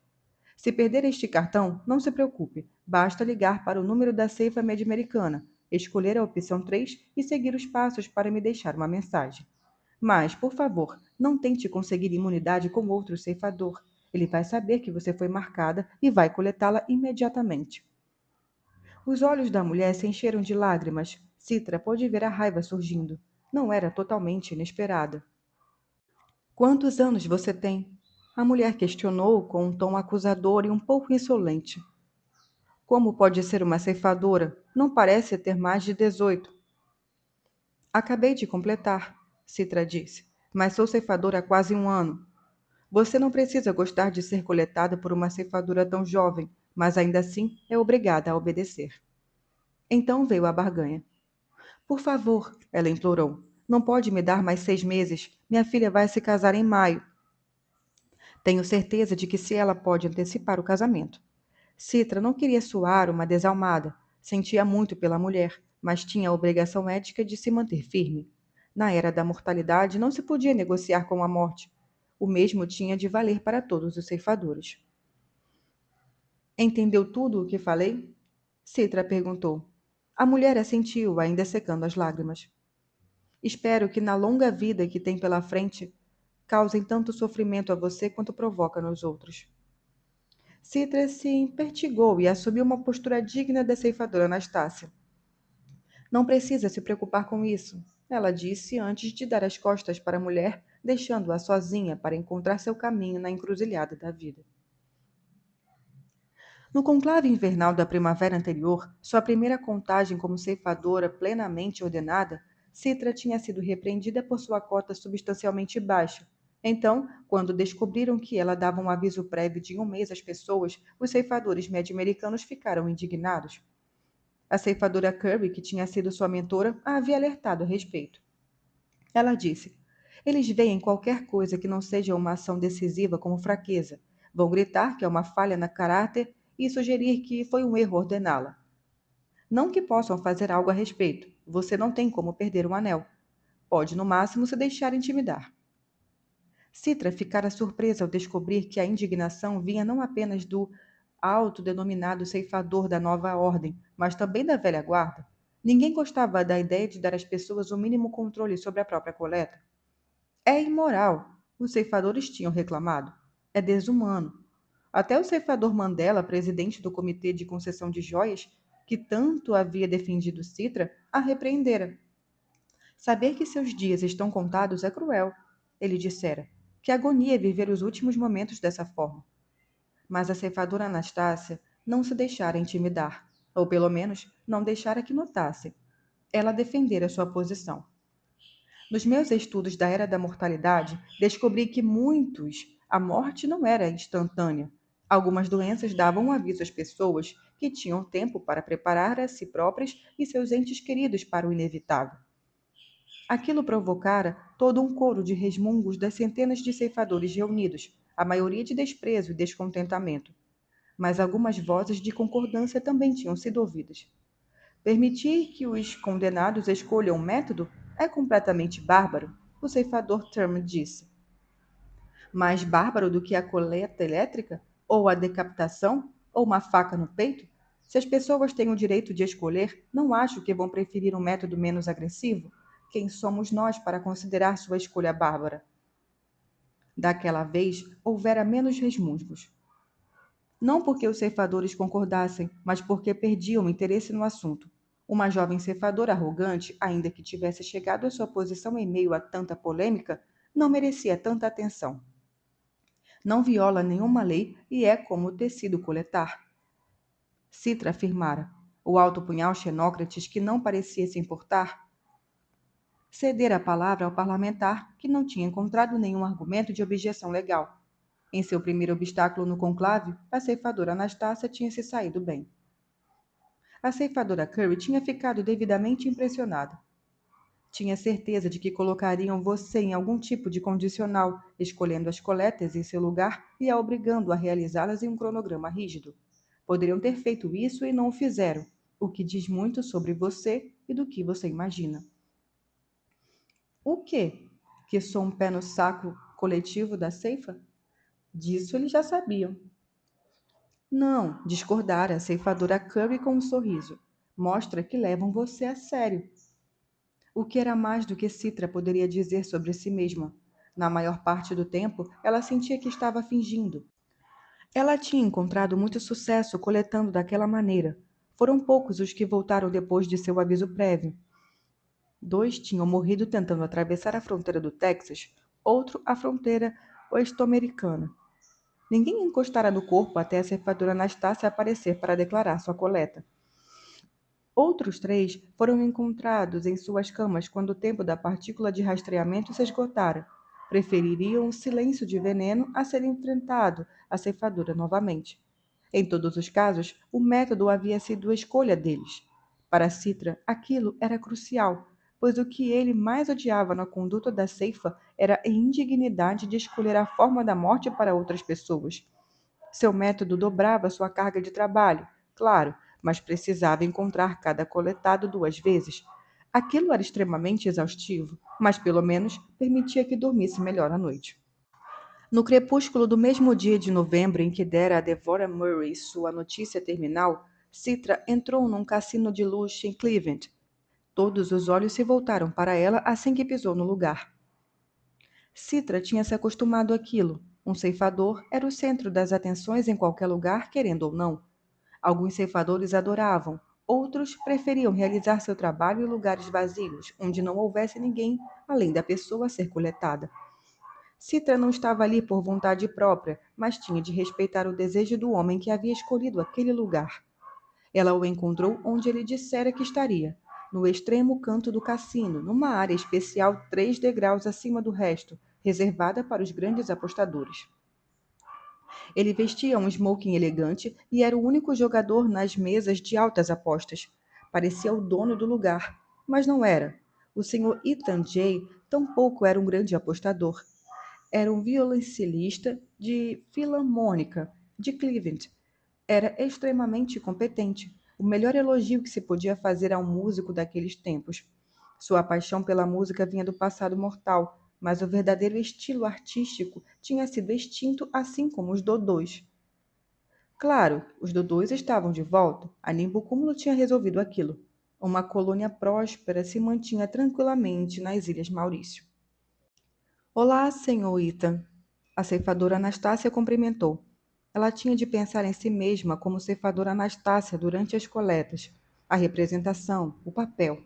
Se perder este cartão, não se preocupe, basta ligar para o número da ceifa médio-americana, escolher a opção 3 e seguir os passos para me deixar uma mensagem. Mas, por favor, não tente conseguir imunidade com outro ceifador. Ele vai saber que você foi marcada e vai coletá-la imediatamente. Os olhos da mulher se encheram de lágrimas. Citra pôde ver a raiva surgindo. Não era totalmente inesperada. Quantos anos você tem? A mulher questionou com um tom acusador e um pouco insolente. Como pode ser uma ceifadora? Não parece ter mais de 18. Acabei de completar, Citra disse, mas sou ceifadora há quase um ano. Você não precisa gostar de ser coletada por uma ceifadora tão jovem, mas ainda assim é obrigada a obedecer. Então veio a barganha. Por favor, ela implorou. Não pode me dar mais 6 meses. Minha filha vai se casar em maio. Tenho certeza de que se ela pode antecipar o casamento. Citra não queria soar uma desalmada. Sentia muito pela mulher, mas tinha a obrigação ética de se manter firme. Na era da mortalidade, não se podia negociar com a morte. O mesmo tinha de valer para todos os ceifadores. Entendeu tudo o que falei? Citra perguntou. A mulher assentiu, ainda secando as lágrimas. Espero que na longa vida que tem pela frente, causem tanto sofrimento a você quanto provoca nos outros. Citra se impertigou e assumiu uma postura digna da ceifadora Anastácia. Não precisa se preocupar com isso, ela disse antes de dar as costas para a mulher, deixando-a sozinha para encontrar seu caminho na encruzilhada da vida. No conclave invernal da primavera anterior, sua primeira contagem como ceifadora plenamente ordenada, Citra tinha sido repreendida por sua cota substancialmente baixa. Então, quando descobriram que ela dava um aviso prévio de um mês às pessoas, os ceifadores médio-americanos ficaram indignados. A ceifadora Kirby, que tinha sido sua mentora, a havia alertado a respeito. Ela disse: Eles veem qualquer coisa que não seja uma ação decisiva como fraqueza. Vão gritar que é uma falha no caráter e sugerir que foi um erro ordená-la. Não que possam fazer algo a respeito. Você não tem como perder um anel. Pode, no máximo, se deixar intimidar. Citra ficara surpresa ao descobrir que a indignação vinha não apenas do autodenominado ceifador da nova ordem, mas também da velha guarda. Ninguém gostava da ideia de dar às pessoas o mínimo controle sobre a própria coleta. É imoral, os ceifadores tinham reclamado. É desumano. Até o ceifador Mandela, presidente do Comitê de Concessão de Joias, que tanto havia defendido Citra, a repreendera. Saber que seus dias estão contados é cruel, ele dissera. Que agonia viver os últimos momentos dessa forma. Mas a ceifadora Anastácia não se deixara intimidar, ou pelo menos não deixara que notasse. Ela defendera sua posição. Nos meus estudos da era da mortalidade, descobri que a morte não era instantânea. Algumas doenças davam um aviso às pessoas que tinham tempo para preparar a si próprias e seus entes queridos para o inevitável. Aquilo provocara todo um coro de resmungos das centenas de ceifadores reunidos, a maioria de desprezo e descontentamento. Mas algumas vozes de concordância também tinham sido ouvidas. Permitir que os condenados escolham um método é completamente bárbaro, o ceifador Term disse. Mais bárbaro do que a coleta elétrica? Ou a decapitação? Ou uma faca no peito? Se as pessoas têm o direito de escolher, não acho que vão preferir um método menos agressivo? Quem somos nós para considerar sua escolha bárbara? Daquela vez, houvera menos resmungos. Não porque os ceifadores concordassem, mas porque perdiam interesse no assunto. Uma jovem ceifadora arrogante, ainda que tivesse chegado à sua posição em meio a tanta polêmica, não merecia tanta atenção. Não viola nenhuma lei e é como o tecido coletar. Citra afirmara. O alto punhal Xenócrates, que não parecia se importar, cedera a palavra ao parlamentar, que não tinha encontrado nenhum argumento de objeção legal. Em seu primeiro obstáculo no conclave, a ceifadora Anastácia tinha se saído bem. A ceifadora Curry tinha ficado devidamente impressionada. Tinha certeza de que colocariam você em algum tipo de condicional, escolhendo as coletas em seu lugar e a obrigando a realizá-las em um cronograma rígido. Poderiam ter feito isso e não o fizeram, o que diz muito sobre você e do que você imagina. O quê? Que sou um pé no saco coletivo da ceifa? Disso eles já sabiam. Não, discordara a ceifadora Curry com um sorriso. Mostra que levam você a sério. O que era mais do que Citra poderia dizer sobre si mesma? Na maior parte do tempo, ela sentia que estava fingindo. Ela tinha encontrado muito sucesso coletando daquela maneira. Foram poucos os que voltaram depois de seu aviso prévio. 2 tinham morrido tentando atravessar a fronteira do Texas, outro a fronteira oeste-americana. Ninguém encostara no corpo até a ceifadora Anastácia aparecer para declarar sua coleta. Outros 3 foram encontrados em suas camas quando o tempo da partícula de rastreamento se esgotara. Prefeririam o silêncio de veneno a ser enfrentado à ceifadora novamente. Em todos os casos, o método havia sido a escolha deles. Para Citra, aquilo era crucial, pois o que ele mais odiava na conduta da ceifa era a indignidade de escolher a forma da morte para outras pessoas. Seu método dobrava sua carga de trabalho, claro, mas precisava encontrar cada coletado 2 vezes. Aquilo era extremamente exaustivo, mas pelo menos permitia que dormisse melhor à noite. No crepúsculo do mesmo dia de novembro em que dera a Devorah Murray sua notícia terminal, Citra entrou num cassino de luxo em Cleveland. Todos os olhos se voltaram para ela assim que pisou no lugar. Citra tinha se acostumado àquilo. Um ceifador era o centro das atenções em qualquer lugar, querendo ou não. Alguns ceifadores adoravam, outros preferiam realizar seu trabalho em lugares vazios, onde não houvesse ninguém além da pessoa a ser coletada. Citra não estava ali por vontade própria, mas tinha de respeitar o desejo do homem que havia escolhido aquele lugar. Ela o encontrou onde ele dissera que estaria, no extremo canto do cassino, numa área especial 3 degraus acima do resto, reservada para os grandes apostadores. Ele vestia um smoking elegante e era o único jogador nas mesas de altas apostas. Parecia o dono do lugar, mas não era. O Sr. Ethan Jay tampouco era um grande apostador. Era um violoncelista de filarmônica de Cleveland. Era extremamente competente, o melhor elogio que se podia fazer a um músico daqueles tempos. Sua paixão pela música vinha do passado mortal, mas o verdadeiro estilo artístico tinha sido extinto assim como os dodôs. Claro, os dodôs estavam de volta. A Nimbocúmulo tinha resolvido aquilo. Uma colônia próspera se mantinha tranquilamente nas Ilhas Maurício. Olá, senhor Ethan. A ceifadora Anastácia cumprimentou. Ela tinha de pensar em si mesma como ceifadora Anastácia durante as coletas, a representação, o papel.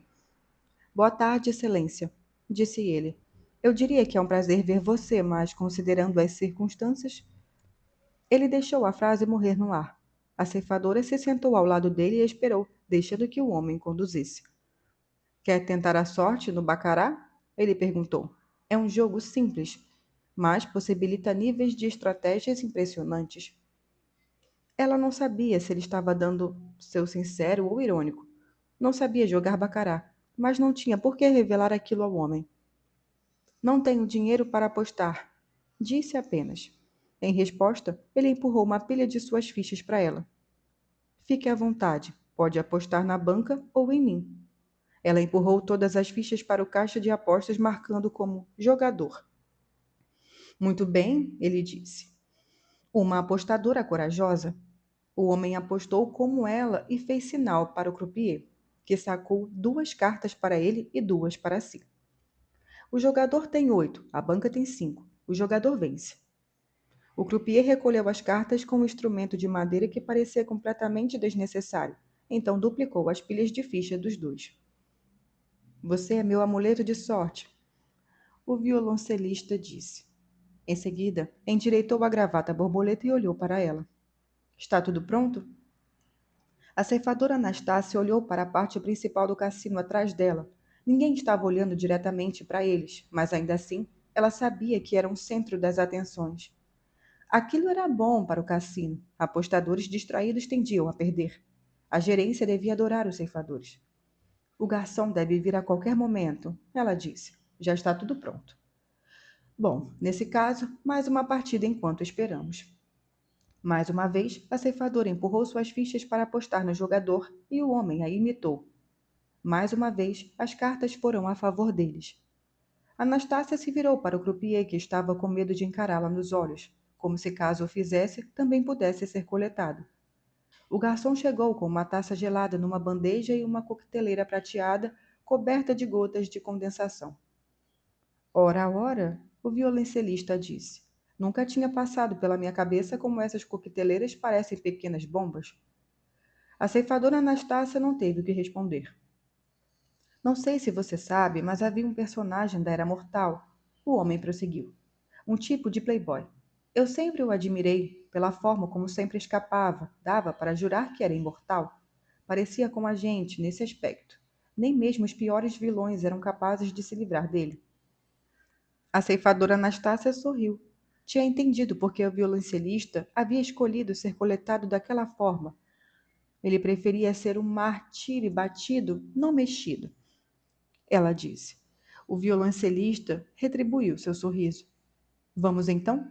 Boa tarde, excelência, disse ele. Eu diria que é um prazer ver você, mas considerando as circunstâncias. Ele deixou a frase morrer no ar. A ceifadora se sentou ao lado dele e esperou, deixando que o homem conduzisse. Quer tentar a sorte no bacará? Ele perguntou. É um jogo simples, mas possibilita níveis de estratégias impressionantes. Ela não sabia se ele estava dando seu sincero ou irônico. Não sabia jogar bacará, mas não tinha por que revelar aquilo ao homem. Não tenho dinheiro para apostar, disse apenas. Em resposta, ele empurrou uma pilha de suas fichas para ela. Fique à vontade, pode apostar na banca ou em mim. Ela empurrou todas as fichas para o caixa de apostas, marcando como jogador. Muito bem, ele disse. Uma apostadora corajosa. O homem apostou como ela e fez sinal para o croupier, que sacou 2 cartas para ele e 2 para si. O jogador tem 8, a banca tem 5. O jogador vence. O croupier recolheu as cartas com um instrumento de madeira que parecia completamente desnecessário, então duplicou as pilhas de ficha dos 2. Você é meu amuleto de sorte, o violoncelista disse. Em seguida, endireitou a gravata borboleta e olhou para ela. Está tudo pronto? A ceifadora Anastácia olhou para a parte principal do cassino atrás dela. Ninguém estava olhando diretamente para eles, mas ainda assim, ela sabia que eram o centro das atenções. Aquilo era bom para o cassino. Apostadores distraídos tendiam a perder. A gerência devia adorar os ceifadores. O garçom deve vir a qualquer momento, ela disse. Já está tudo pronto. Bom, nesse caso, mais uma partida enquanto esperamos. Mais uma vez, a ceifadora empurrou suas fichas para apostar no jogador e o homem a imitou. Mais uma vez, as cartas foram a favor deles. Anastácia se virou para o croupier que estava com medo de encará-la nos olhos, como se caso o fizesse, também pudesse ser coletado. O garçom chegou com uma taça gelada numa bandeja e uma coqueteleira prateada coberta de gotas de condensação. Ora, ora, o violoncelista disse. Nunca tinha passado pela minha cabeça como essas coqueteleiras parecem pequenas bombas. A ceifadora Anastácia não teve o que responder. Não sei se você sabe, mas havia um personagem da Era Mortal. O homem prosseguiu. Um tipo de playboy. Eu sempre o admirei pela forma como sempre escapava, dava para jurar que era imortal. Parecia com a gente nesse aspecto. Nem mesmo os piores vilões eram capazes de se livrar dele. A ceifadora Anastácia sorriu. Tinha entendido por que o violoncelista havia escolhido ser coletado daquela forma. Ele preferia ser um martírio batido, não mexido. Ela disse. O violoncelista retribuiu seu sorriso. Vamos então?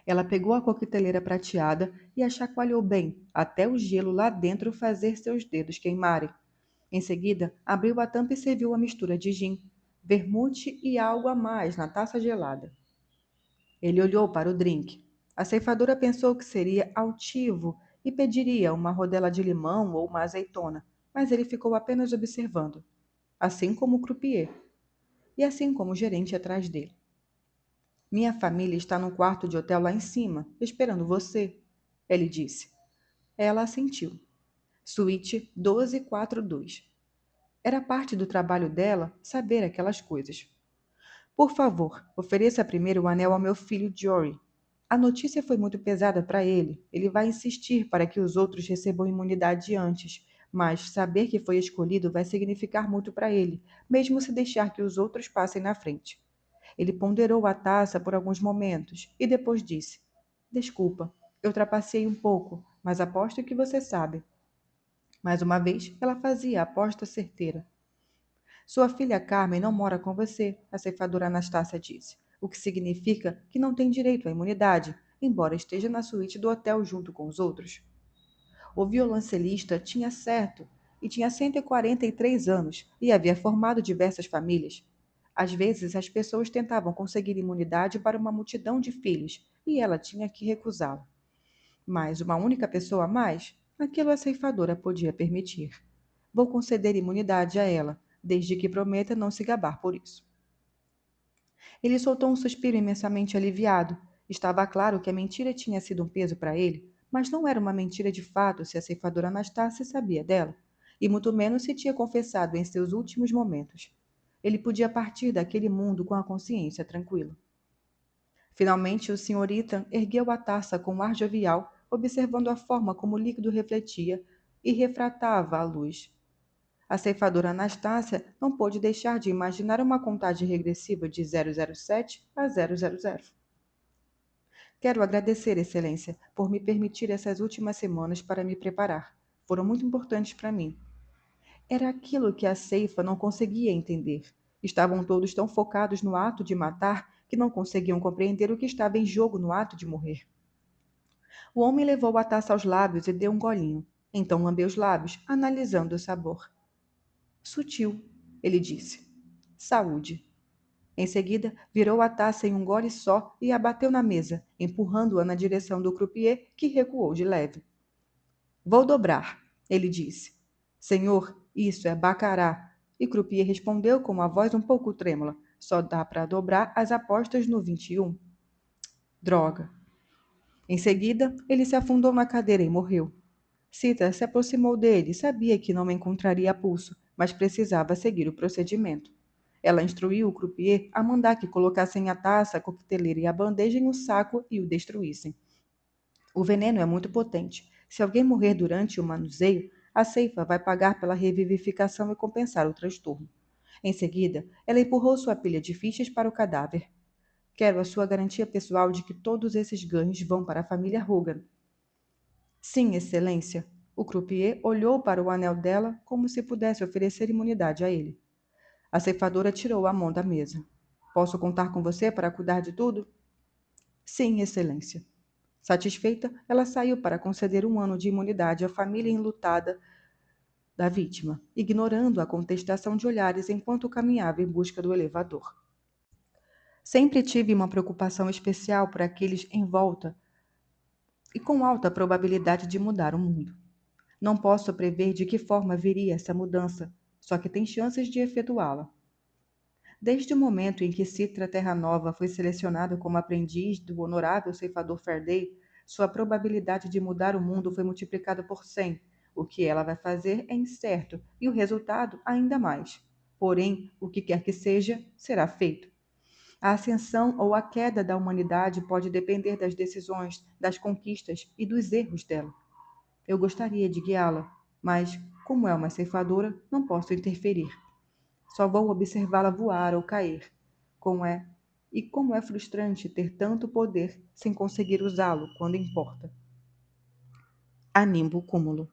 Ela pegou a coqueteleira prateada e a chacoalhou bem, até o gelo lá dentro fazer seus dedos queimarem. Em seguida, abriu a tampa e serviu a mistura de gin, vermute e algo a mais na taça gelada. Ele olhou para o drink. A ceifadora pensou que seria altivo e pediria uma rodela de limão ou uma azeitona, mas ele ficou apenas observando, assim como o croupier, e assim como o gerente atrás dele. Minha família está num quarto de hotel lá em cima, esperando você, ele disse. Ela assentiu. Suíte 1242. Era parte do trabalho dela saber aquelas coisas. Por favor, ofereça primeiro o anel ao meu filho Jory. A notícia foi muito pesada para ele. Ele vai insistir para que os outros recebam imunidade antes, mas saber que foi escolhido vai significar muito para ele, mesmo se deixar que os outros passem na frente. Ele ponderou a taça por alguns momentos e depois disse: Desculpa, eu trapacei um pouco, mas aposto que você sabe. Mais uma vez, ela fazia a aposta certeira. Sua filha Carmen não mora com você, a ceifadora Anastácia disse, o que significa que não tem direito à imunidade, embora esteja na suíte do hotel junto com os outros. O violoncelista tinha certo e tinha 143 anos e havia formado diversas famílias. Às vezes, as pessoas tentavam conseguir imunidade para uma multidão de filhos e ela tinha que recusá-lo. Mas uma única pessoa a mais, aquilo a ceifadora podia permitir. Vou conceder imunidade a ela, desde que prometa não se gabar por isso. Ele soltou um suspiro imensamente aliviado. Estava claro que a mentira tinha sido um peso para ele, mas não era uma mentira de fato se a ceifadora Anastácia sabia dela, e muito menos se tinha confessado em seus últimos momentos. Ele podia partir daquele mundo com a consciência tranquila. Finalmente, o Sr. Ethan ergueu a taça com um ar jovial, observando a forma como o líquido refletia e refratava a luz. A ceifadora Anastácia não pôde deixar de imaginar uma contagem regressiva de 007 a 000. Quero agradecer, Excelência, por me permitir essas últimas semanas para me preparar. Foram muito importantes para mim. Era aquilo que a ceifa não conseguia entender. Estavam todos tão focados no ato de matar que não conseguiam compreender o que estava em jogo no ato de morrer. O homem levou a taça aos lábios e deu um golinho. Então lambeu os lábios, analisando o sabor. Sutil, ele disse. Saúde. Em seguida, virou a taça em um gole só e a bateu na mesa, empurrando-a na direção do croupier, que recuou de leve. Vou dobrar, ele disse. Senhor, isso é bacará. E croupier respondeu com uma voz um pouco trêmula. Só dá para dobrar as apostas no 21. Droga. Em seguida, ele se afundou na cadeira e morreu. Cita se aproximou dele e sabia que não o encontraria a pulso, mas precisava seguir o procedimento. Ela instruiu o croupier a mandar que colocassem a taça, a coqueteleira e a bandeja em um saco e o destruíssem. O veneno é muito potente. Se alguém morrer durante o manuseio, a ceifa vai pagar pela revivificação e compensar o transtorno. Em seguida, ela empurrou sua pilha de fichas para o cadáver. Quero a sua garantia pessoal de que todos esses ganhos vão para a família Hogan. Sim, Excelência. O croupier olhou para o anel dela como se pudesse oferecer imunidade a ele. A ceifadora tirou a mão da mesa. Posso contar com você para cuidar de tudo? Sim, Excelência. Satisfeita, ela saiu para conceder 1 ano de imunidade à família enlutada da vítima, ignorando a contestação de olhares enquanto caminhava em busca do elevador. Sempre tive uma preocupação especial por aqueles em volta e com alta probabilidade de mudar o mundo. Não posso prever de que forma viria essa mudança, só que tem chances de efetuá-la. Desde o momento em que Citra Terra Nova foi selecionado como aprendiz do honorável ceifador Faraday, sua probabilidade de mudar o mundo foi multiplicada por 100. O que ela vai fazer é incerto e o resultado ainda mais. Porém, o que quer que seja, será feito. A ascensão ou a queda da humanidade pode depender das decisões, das conquistas e dos erros dela. Eu gostaria de guiá-la, mas, como é uma ceifadora, não posso interferir. Só vou observá-la voar ou cair. Como é frustrante ter tanto poder sem conseguir usá-lo quando importa. Animbo Cúmulo.